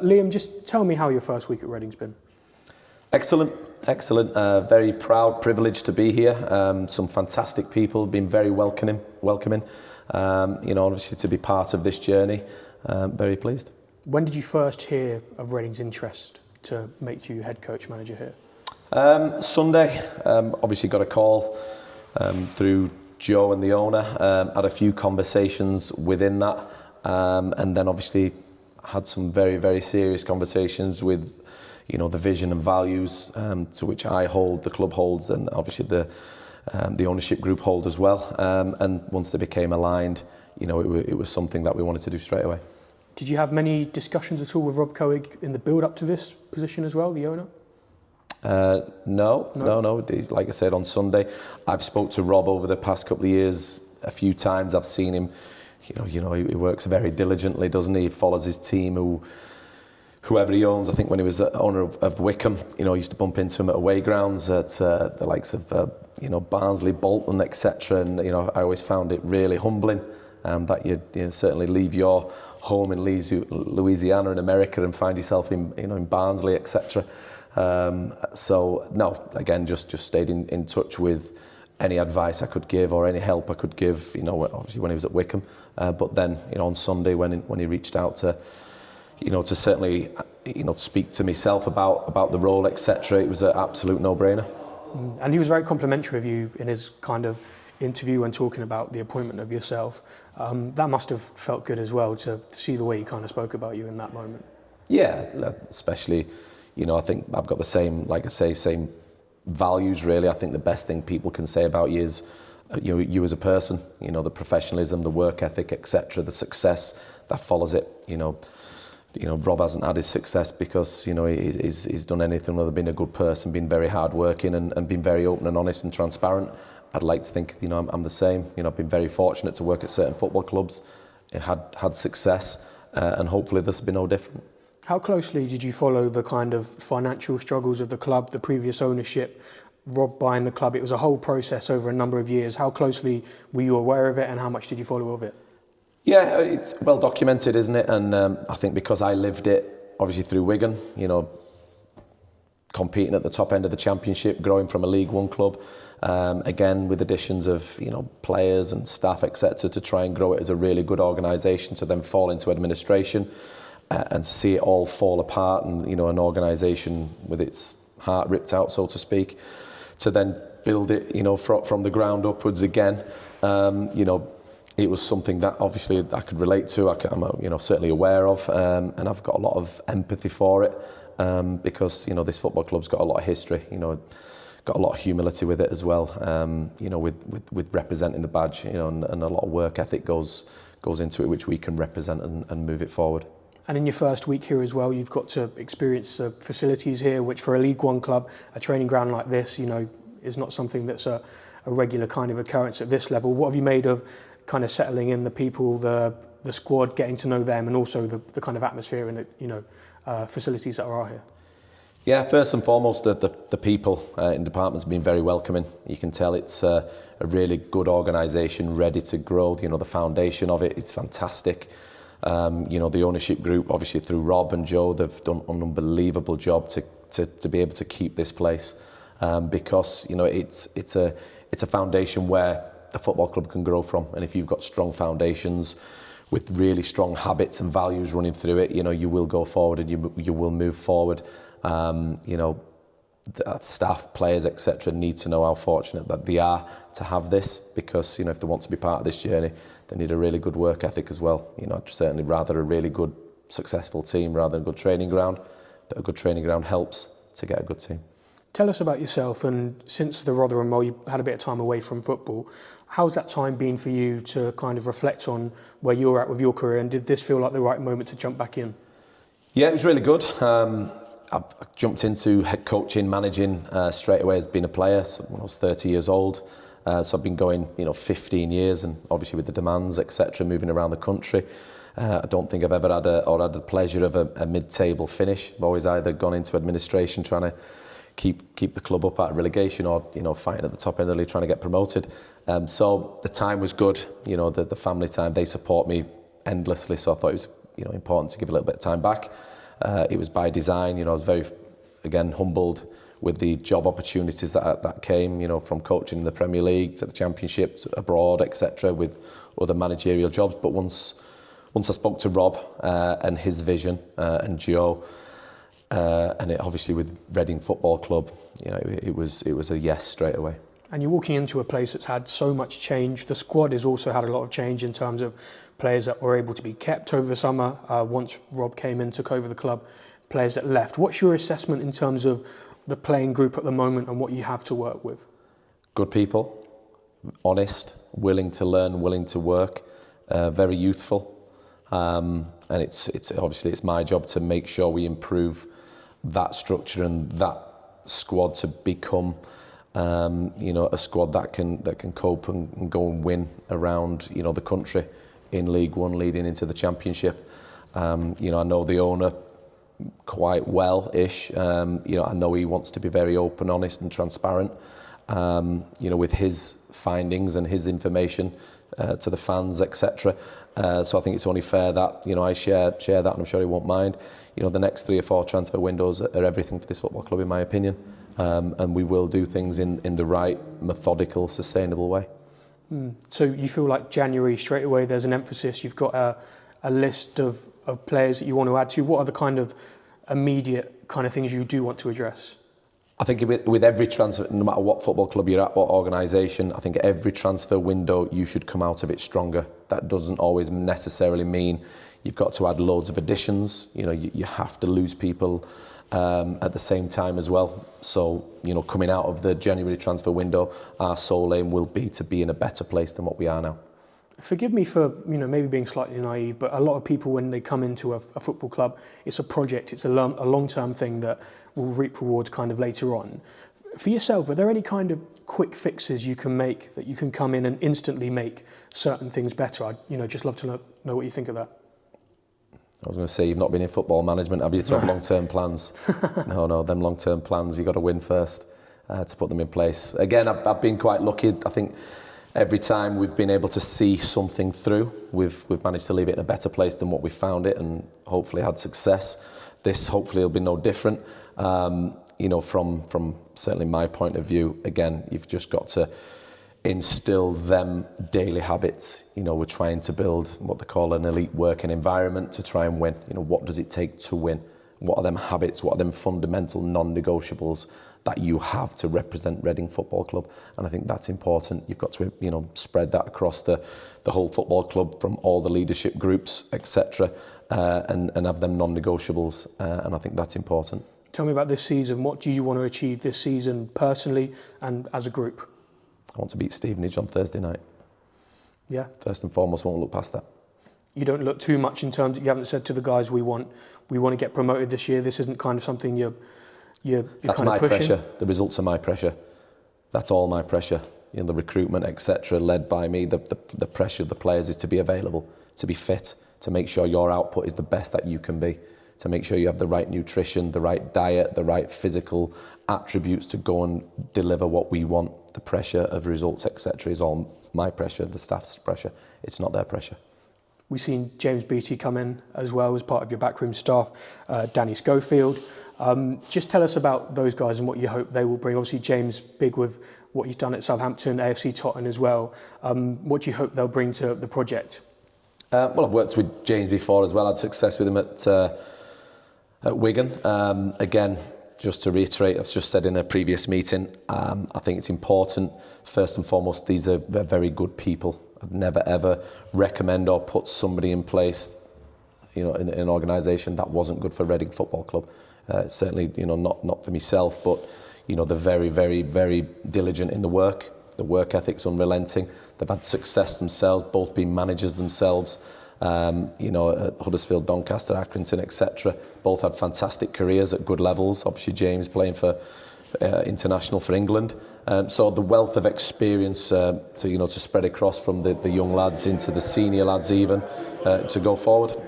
Liam, just tell me how your first week at Reading's been. Excellent. Very proud, privileged to be here. Some fantastic people, been very welcoming. Obviously to be part of this journey. Very pleased. When did you first hear of Reading's interest to make you head coach manager here? Sunday. Obviously got a call through Joe and the owner. Had a few conversations within that, and then obviously had some very, very serious conversations with the vision and values to which I hold, the club holds, and obviously the ownership group hold as well. And once they became aligned, it was something that we wanted to do straight away. Did you have many discussions at all with Rob Coig in the build up to this position as well, the owner? No. Like I said, on Sunday, I've spoke to Rob over the past couple of years a few times. I've seen him. He works very diligently, doesn't he? He follows his team, whoever he owns. I think when he was owner of Wickham, I used to bump into him at away grounds at the likes of Barnsley, Bolton, etc. And I always found it really humbling that you certainly leave your home in Louisiana in America and find yourself in Barnsley, etc. So no, again, just stayed in touch with any advice I could give or any help I could give. Obviously when he was at Wickham, but then on Sunday when he reached out to certainly speak to myself about the role, etc. It was an absolute no-brainer. And he was very complimentary of you in his kind of interview when talking about the appointment of yourself. That must have felt good as well to see the way he kind of spoke about you in that moment. Yeah, especially, I think I've got the same, like I say, same values really. I think the best thing people can say about you is, you as a person, the professionalism, the work ethic, etc., the success that follows it. Rob hasn't had his success because he's done anything other than being a good person, been very hardworking and been very open and honest and transparent. I'd like to think I'm the same. I've been very fortunate to work at certain football clubs, had success, and hopefully this will be no different. How closely did you follow the kind of financial struggles of the club, the previous ownership, Rob buying the club? It was a whole process over a number of years. How closely were you aware of it, and how much did you follow of it? Yeah, it's well documented, isn't it? And I think because I lived it, obviously through Wigan, competing at the top end of the Championship, growing from a League One club, again with additions of players and staff, etc., to try and grow it as a really good organisation, to then fall into administration and see it all fall apart, and an organisation with its heart ripped out, so to speak, to then build it from the ground upwards again. It was something that obviously I could relate to. I'm certainly aware of, and I've got a lot of empathy for it, because this football club's got a lot of history. Got a lot of humility with it as well. With representing the badge, and a lot of work ethic goes into it, which we can represent and move it forward. And in your first week here as well, you've got to experience the facilities here, which for a League One club, a training ground like this, is not something that's a regular kind of occurrence at this level. What have you made of kind of settling in the people, the squad, getting to know them, and also the kind of atmosphere and facilities that are here? Yeah, first and foremost, the people in departments have been very welcoming. You can tell it's a really good organisation, ready to grow. The foundation of it is fantastic. The ownership group, obviously through Rob and Joe, they've done an unbelievable job to be able to keep this place, because it's a foundation where the football club can grow from. And if you've got strong foundations with really strong habits and values running through it, you will go forward and you will move forward. The staff, players, etc., need to know how fortunate that they are to have this, because if they want to be part of this journey, they need a really good work ethic as well. I'd certainly rather a really good, successful team rather than a good training ground. But a good training ground helps to get a good team. Tell us about yourself, and since the Rotherham role, you had a bit of time away from football. How's that time been for you to kind of reflect on where you're at with your career, and did this feel like the right moment to jump back in? Yeah, it was really good. I jumped into head coaching, managing straight away as being a player. So when I was 30 years old, so I've been going 15 years, and obviously with the demands, etc., moving around the country. I don't think I've ever had the pleasure of a mid-table finish. I've always either gone into administration trying to keep the club up out of relegation, or fighting at the top end of the league trying to get promoted. So the time was good. The family time, they support me endlessly. So I thought it was important to give a little bit of time back. It was by design. I was very, again, humbled with the job opportunities that came, from coaching in the Premier League to the Championship, to abroad, etc., with other managerial jobs. But once I spoke to Rob and his vision and Joe, and it obviously with Reading Football Club, it was a yes straight away. And you're walking into a place that's had so much change. The squad has also had a lot of change in terms of players that were able to be kept over the summer once Rob came in, took over the club, players that left. What's your assessment in terms of the playing group at the moment and what you have to work with? Good people, honest, willing to learn, willing to work, very youthful. And it's obviously it's my job to make sure we improve that structure and that squad to become a squad that can cope and go and win around the country in League One, leading into the Championship. I know the owner quite well-ish. I know he wants to be very open, honest and transparent, with his findings and his information to the fans, etc. So I think it's only fair that I share that, and I'm sure he won't mind. The next 3 or 4 transfer windows are everything for this football club, in my opinion, and we will do things in the right, methodical, sustainable way. So you feel like January straight away there's an emphasis, you've got a list of players that you want to add to. What are the kind of immediate kind of things you do want to address? I think with every transfer, no matter what football club you're at, what organisation, I think every transfer window you should come out of it stronger. That doesn't always necessarily mean you've got to add loads of additions. You have to lose people at the same time as well. So, coming out of the January transfer window, our sole aim will be to be in a better place than what we are now. Forgive me for maybe being slightly naive, but a lot of people, when they come into a football club, it's a project, it's a long-term thing that will reap rewards kind of later on. For yourself, are there any kind of quick fixes you can make that you can come in and instantly make certain things better? I'd just love to know what you think of that. I was going to say, you've not been in football management, have you, to have long-term plans? No, them long-term plans, you've got to win first to put them in place. Again, I've been quite lucky. I think every time we've been able to see something through, we've managed to leave it in a better place than what we found it, and hopefully had success. This hopefully will be no different. From certainly my point of view, again, you've just got to instill them daily habits. We're trying to build what they call an elite working environment to try and win. What does it take to win? What are them habits? What are them fundamental non-negotiables that you have to represent Reading Football Club? And I think that's important. You've got to, spread that across the whole football club, from all the leadership groups, etc., and have them non-negotiables. And I think that's important. Tell me about this season. What do you want to achieve this season personally and as a group? I want to beat Stevenage on Thursday night. Yeah. First and foremost, won't look past that. You don't look too much in terms. You haven't said to the guys, we want to get promoted this year. This isn't kind of something you're That's kind my of pushing. pressure. The results are my pressure. That's all my pressure. The recruitment, etc., led by me. The pressure of the players is to be available, to be fit, to make sure your output is the best that you can be, to make sure you have the right nutrition, the right diet, the right physical attributes to go and deliver what we want. The pressure of results, etc., is all my pressure, the staff's pressure. It's not their pressure. We've seen James Beattie come in as well as part of your backroom staff, Danny Schofield. Just tell us about those guys and what you hope they will bring. Obviously, James, big with what he's done at Southampton, AFC Tottenham as well. What do you hope they'll bring to the project? Well, I've worked with James before as well. I had success with him at Wigan. Again, just to reiterate, I've just said in a previous meeting, I think it's important, first and foremost, these are very good people. I'd never ever recommend or put somebody in place, in an organisation that wasn't good for Reading Football Club. Certainly, not for myself, but they're very, very, very diligent in the work. The work ethic's unrelenting. They've had success themselves, both being managers themselves. At Huddersfield, Doncaster, Accrington, etc. Both had fantastic careers at good levels. Obviously, James playing for international for England. So the wealth of experience to spread across from the young lads into the senior lads even to go forward.